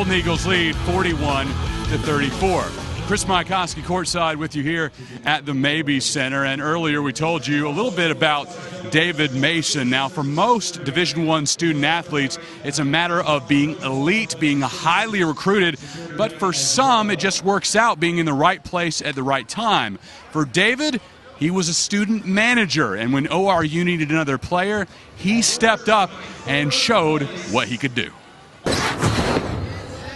Golden Eagles lead 41-34. Chris Mycoskie courtside with you here at the Maybe Center. And earlier we told you a little bit about David Mason. Now, for most Division I student athletes, it's a matter of being elite, being highly recruited. But for some, it just works out being in the right place at the right time. For David, he was a student manager. And when ORU needed another player, he stepped up and showed what he could do.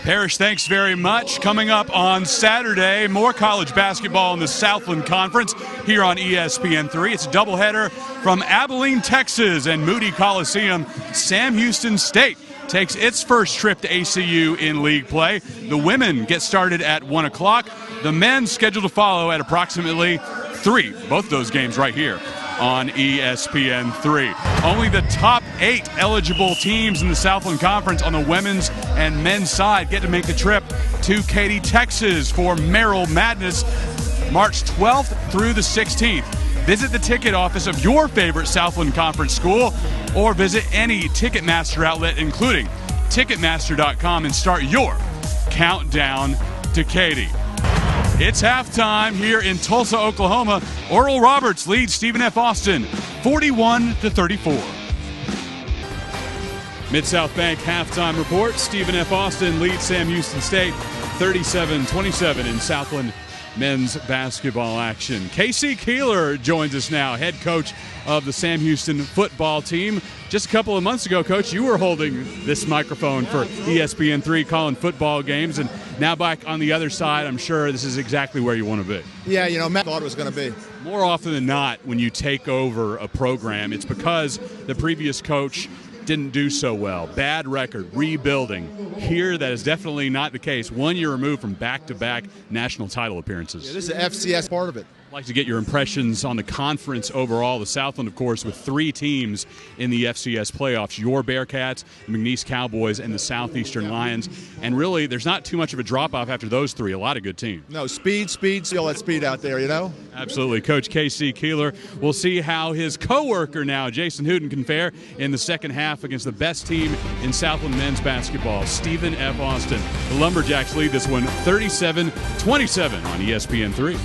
Parrish, thanks very much. Coming up on Saturday, more college basketball in the Southland Conference here on ESPN3. It's a doubleheader from Abilene, Texas, and Moody Coliseum. Sam Houston State takes its first trip to ACU in league play. The women get started at 1 o'clock. The men scheduled to follow at approximately 3. Both those games right here on ESPN3. Only the top 8 eligible teams in the Southland Conference on the women's and men's side get to make the trip to Katy, Texas for Merrill Madness, March 12th through the 16th. Visit the ticket office of your favorite Southland Conference school or visit any Ticketmaster outlet, including Ticketmaster.com, and start your countdown to Katy. It's halftime here in Tulsa, Oklahoma. Oral Roberts leads Stephen F. Austin 41-34. Mid-South Bank halftime report. Stephen F. Austin leads Sam Houston State 37-27 in Southland men's basketball action. Casey Keeler joins us now, head coach of the Sam Houston football team. Just a couple of months ago, Coach, you were holding this microphone for ESPN3 calling football games, and now back on the other side, I'm sure this is exactly where you want to be. Yeah, Matt thought it was going to be. More often than not, when you take over a program, it's because the previous coach didn't do so well. Bad record, rebuilding. Here, that is definitely not the case. 1 year removed from back-to-back national title appearances. Yeah, this is the FCS part of it. I'd like to get your impressions on the conference overall. The Southland, of course, with 3 teams in the FCS playoffs, your Bearcats, the McNeese Cowboys, and the Southeastern Lions. And really, there's not too much of a drop-off after those 3. A lot of good teams. No, speed, see all that speed out there, Absolutely. Coach Casey Keeler. We'll see how his co-worker now, Jason Hooten, can fare in the second half against the best team in Southland men's basketball, Stephen F. Austin. The Lumberjacks lead this one 37-27 on ESPN3.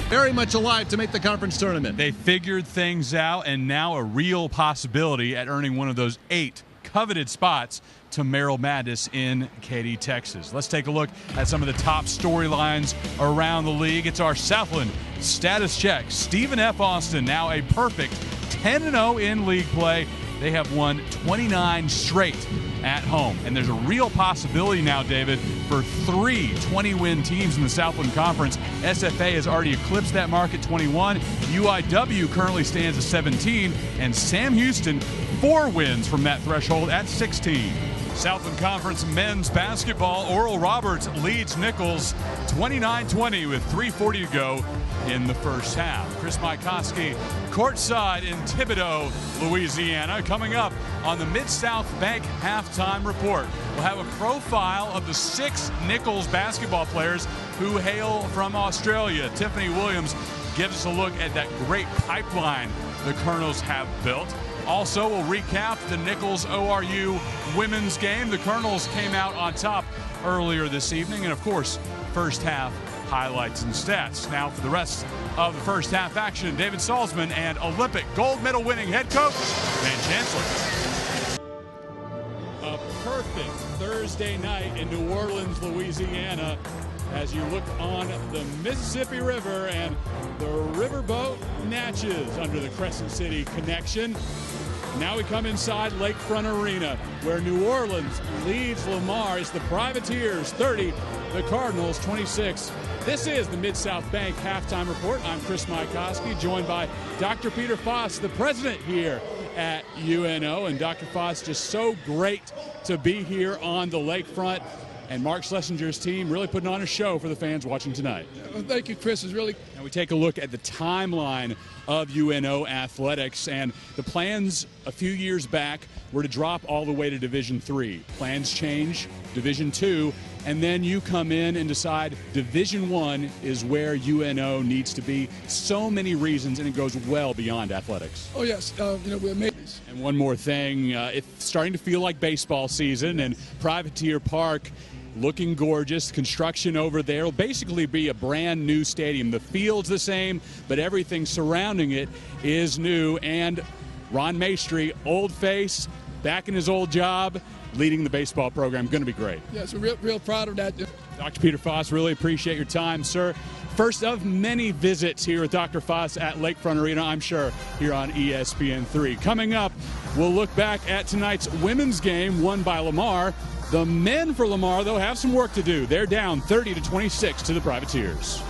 Very much alive to make the conference tournament. They figured things out, and now a real possibility at earning one of those 8 coveted spots to Merrill Madness in Katy, Texas. Let's take a look at some of the top storylines around the league. It's our Southland status check. Stephen F. Austin, now a perfect 10-0 in league play. They have won 29 straight at home. And there's a real possibility now, David, for 3 20-win teams in the Southland Conference. SFA has already eclipsed that mark at 21. UIW currently stands at 17. And Sam Houston, 4 wins from that threshold at 16. Southland Conference men's basketball, Oral Roberts leads Nichols 29-20 with 3:40 to go in the first half. Chris Mycoskie courtside in Thibodaux, Louisiana. Coming up on the Mid-South Bank halftime report, we'll have a profile of the 6 Nichols basketball players who hail from Australia. Tiffany Williams gives us a look at that great pipeline the Colonels have built. Also, we'll recap the Nichols ORU women's game. The Colonels came out on top earlier this evening. And, of course, first half highlights and stats. Now for the rest of the first half action, David Salzman and Olympic gold medal winning head coach Van Chancellor. A perfect Thursday night in New Orleans, Louisiana, as you look on the Mississippi River and the riverboat Natchez under the Crescent City connection. Now we come inside Lakefront Arena, where New Orleans leads Lamar. It's the Privateers 30, the Cardinals 26. This is the Mid-South Bank halftime report. I'm Chris Mycoskie, joined by Dr. Peter Foss, the president here at UNO. And Dr. Foss, just so great to be here on the lakefront. And Mark Schlesinger's team really putting on a show for the fans watching tonight. Well, thank you, Chris. And we take a look at the timeline of UNO athletics, and the plans a few years back were to drop all the way to Division III. Plans change, Division II, and then you come in and decide Division I is where UNO needs to be. So many reasons, and it goes well beyond athletics. Oh, yes. We're amazing. And one more thing, it's starting to feel like baseball season, and Privateer Park looking gorgeous. Construction over there will basically be a brand new stadium. The field's the same, but everything surrounding it is new. And Ron Maestri, old face, back in his old job, leading the baseball program. Going to be great. Yes, we're real proud of that. Dr. Peter Foss, really appreciate your time, sir. First of many visits here with Dr. Foss at Lakefront Arena, I'm sure, here on ESPN3. Coming up, we'll look back at tonight's women's game won by Lamar. The men for Lamar, though, have some work to do. They're down 30-26 to the Privateers.